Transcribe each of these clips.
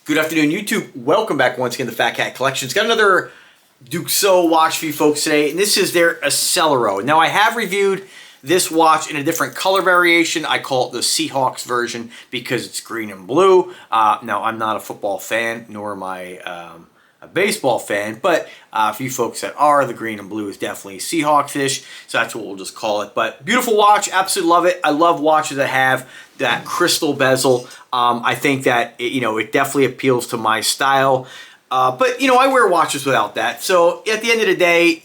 Good afternoon, YouTube. Welcome back once again to Phatkat Collections. Got another Duxot watch for you folks today, and this is their Accelero. Now, I have reviewed this watch in a different color variation. I call it the Seahawks version because it's green and blue. Now, I'm not a football fan, nor am I a baseball fan, but for you folks that are, the green and blue is definitely Seahawks-ish, so that's what we'll just call it. But beautiful watch, absolutely love it. I love watches that have that crystal bezel. I think that it definitely appeals to my style. But I wear watches without that. So at the end of the day,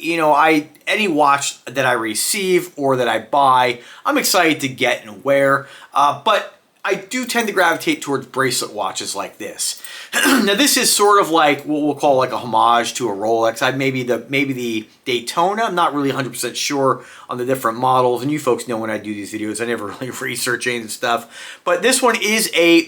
any watch that I receive or that I buy, I'm excited to get and wear. But I do tend to gravitate towards bracelet watches like this. Now this is sort of like what we'll call like a homage to a Rolex. Maybe the Daytona. I'm not really 100% sure on the different models. And you folks know when I do these videos, I never really research any of the stuff. But this one is a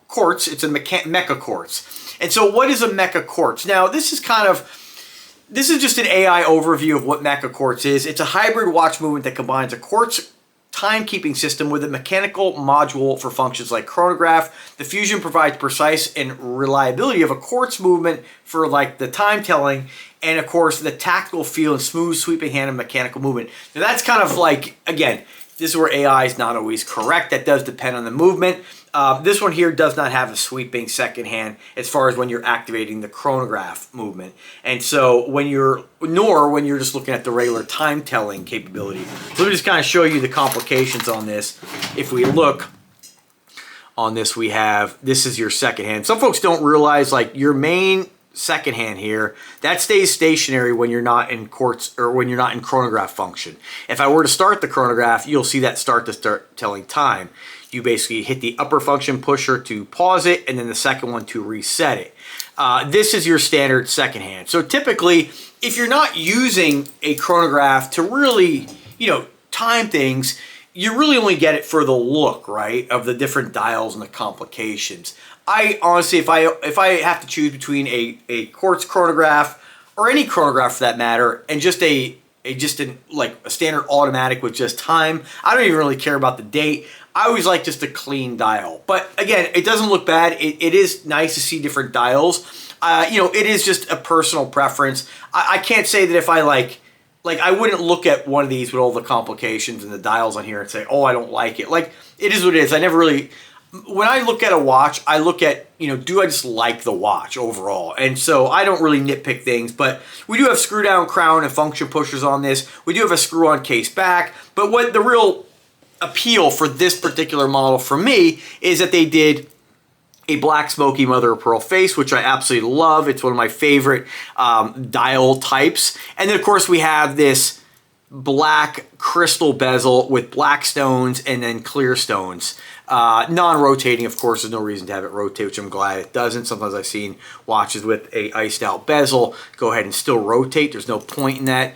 quartz. It's a Meca-Quartz. And so what is a Meca-Quartz? Now this is just an AI overview of what Meca-Quartz is. It's a hybrid watch movement that combines a quartz timekeeping system with a mechanical module for functions like chronograph. The fusion provides precise and reliability of a quartz movement for like the time telling, and of course the tactical feel and smooth sweeping hand of mechanical movement. Now that's kind of like, again, this is where AI is not always correct. That does depend on the movement. This one here does not have a sweeping second hand as far as when you're activating the chronograph movement. And so when you're just looking at the regular time telling capability. So let me just kind of show you the complications on this. If we look on this, this is your second hand. Some folks don't realize like your main second hand here, that stays stationary when you're not in quartz or when you're not in chronograph function. If I were to start the chronograph, you'll see that start telling time. You basically hit the upper function pusher to pause it, and then the second one to reset it. This is your standard second hand. So typically, if you're not using a chronograph to really, time things, you really only get it for the look, right, of the different dials and the complications. I honestly, if I have to choose between a quartz chronograph or any chronograph for that matter, and just a standard automatic with just time, I don't even really care about the date. I always like just a clean dial. But again, it doesn't look bad. It is nice to see different dials. It is just a personal preference. I can't say that if I like I wouldn't look at one of these with all the complications and the dials on here and say, oh, I don't like it. Like, it is what it is. I never really, when I look at a watch, I look at, do I just like the watch overall? And so I don't really nitpick things, but we do have screw down crown and function pushers on this. We do have a screw on case back, but what the real appeal for this particular model for me is that they did a black smoky mother of pearl face, which I absolutely love. It's one of my favorite dial types. And then of course we have this black crystal bezel with black stones and then clear stones. Non-rotating, of course, there's no reason to have it rotate, which I'm glad it doesn't. Sometimes I've seen watches with a iced out bezel go ahead and still rotate. There's no point in that.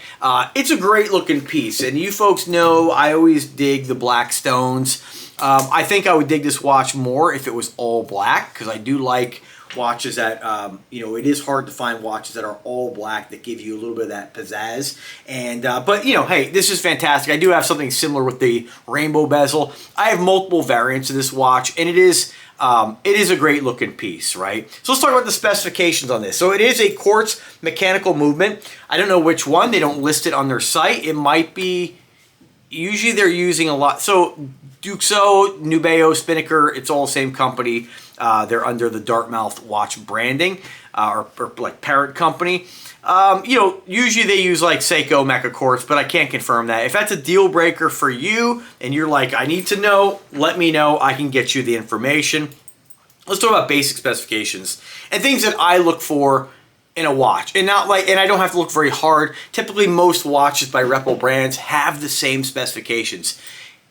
It's a great looking piece, and you folks know I always dig the black stones. I think I would dig this watch more if it was all black, because I do like watches that, it is hard to find watches that are all black that give you a little bit of that pizzazz. And, but hey, this is fantastic. I do have something similar with the rainbow bezel. I have multiple variants of this watch, and it is a great looking piece, right? So let's talk about the specifications on this. So it is a quartz mechanical movement. I don't know which one. They don't list it on their site. It might be, usually they're using a lot. So Duxot, Nubeo, Spinnaker, it's all the same company. They're under the Dartmouth watch branding, or like parent company. Usually they use like Seiko Meca-Quartz, but I can't confirm that. If that's a deal breaker for you and you're like, I need to know, let me know. I can get you the information. Let's talk about basic specifications and things that I look for in a watch, and I don't have to look very hard. Typically, most watches by reputable brands have the same specifications.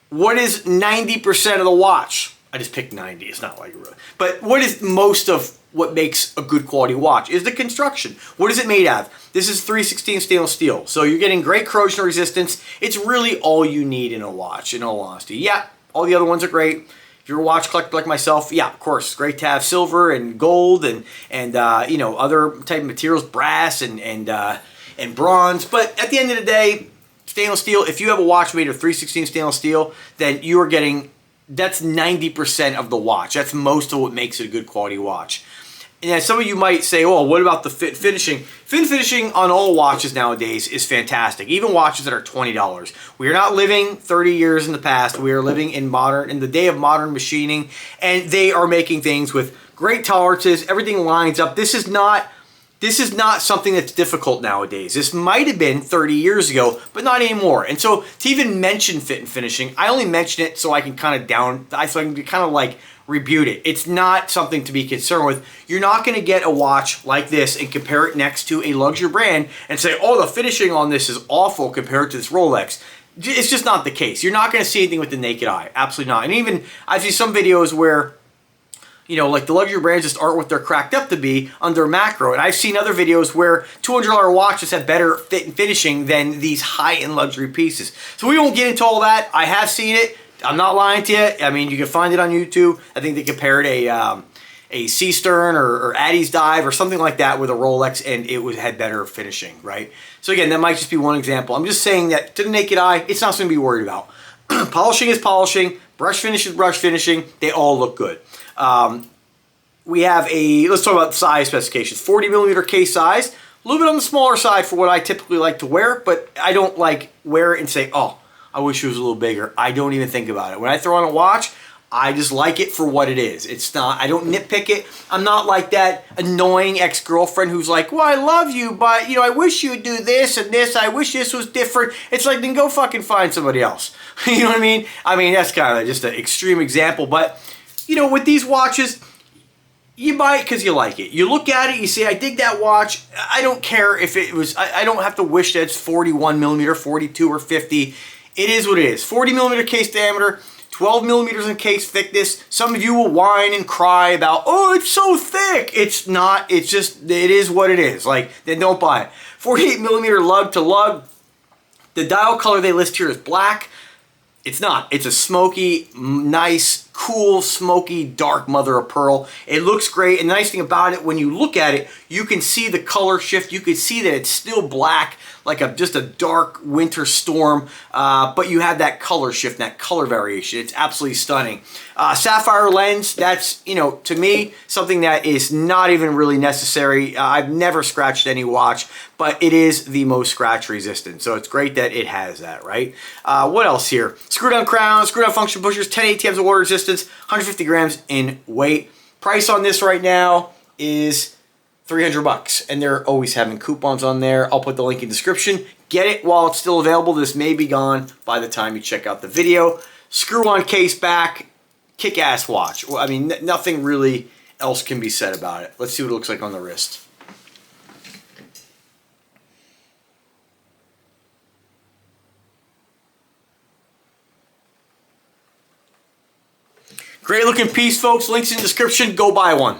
What is 90% of the watch? I just picked 90. It's not like really. But what is most of what makes a good quality watch is the construction. What is it made out of? This is 3/16 stainless steel. So you're getting great corrosion resistance. It's really all you need in a watch, in all honesty. Yeah, all the other ones are great. If you're a watch collector like myself, yeah, of course, it's great to have silver and gold and other type of materials, brass and bronze. But at the end of the day, stainless steel, if you have a watch made of 3/16 stainless steel, then you are getting, that's 90% of the watch. That's most of what makes it a good quality watch. And some of you might say, oh, what about the fit finishing? Fit finishing on all watches nowadays is fantastic. Even watches that are $20. We are not living 30 years in the past. We are living in the day of modern machining, and they are making things with great tolerances. Everything lines up. This is not something that's difficult nowadays. This might have been 30 years ago, but not anymore. And so to even mention fit and finishing, I only mention it so I can kind of like rebuke it. It's not something to be concerned with. You're not going to get a watch like this and compare it next to a luxury brand and say, oh, the finishing on this is awful compared to this Rolex. It's just not the case. You're not going to see anything with the naked eye. Absolutely not. And even I see some videos where, you know, like the luxury brands just aren't what they're cracked up to be under macro. And I've seen other videos where $200 watches have better fit and finishing than these high-end luxury pieces. So we won't get into all that. I have seen it. I'm not lying to you. I mean, you can find it on YouTube. I think they compared a Sea Stern or Addy's Dive or something like that with a Rolex, and it had better finishing, right? So again, that might just be one example. I'm just saying that to the naked eye, it's not something to be worried about. Polishing is polishing. Brush finish is brush finishing. They all look good. We have let's talk about size specifications. 40 millimeter case size, a little bit on the smaller side for what I typically like to wear, but I don't like wear it and say, oh, I wish it was a little bigger. I don't even think about it. When I throw on a watch, I just like it for what it is. It's not, I don't nitpick it. I'm not like that annoying ex-girlfriend who's like, well, I love you, but, you know, I wish you would do this and this. I wish this was different. It's like, then go fucking find somebody else. You know what I mean? I mean, that's kind of just an extreme example, but, you know, with these watches, you buy it because you like it. You look at it, you say, I dig that watch. I don't care if it was, I don't have to wish that it's 41 millimeter, 42 or 50. It is what it is. 40 millimeter case diameter, 12 millimeters in case thickness. Some of you will whine and cry about, oh, it's so thick. It's not. It's just, it is what it is. Like, then don't buy it. 48 millimeter lug to lug. The dial color they list here is black. It's not. It's a smoky, nice, cool, smoky, dark mother of pearl. It looks great. And the nice thing about it, when you look at it, you can see the color shift. You can see that it's still black, like just a dark winter storm, but you have that color shift, that color variation. It's absolutely stunning. Sapphire lens, that's, you know, to me, something that is not even really necessary. I've never scratched any watch, but it is the most scratch resistant. So it's great that it has that, right? What else here? Screw down crown, screw down function pushers, 10 ATMs of water resistance, 150 grams in weight. Price on this right now is $300, and they're always having coupons on there. I'll put the link in the description. Get it while it's still available. This may be gone by the time you check out the video. Screw-on case back, kick-ass watch. Well, I mean, nothing really else can be said about it. Let's see what it looks like on the wrist. Great looking piece, folks. Links in the description. Go buy one.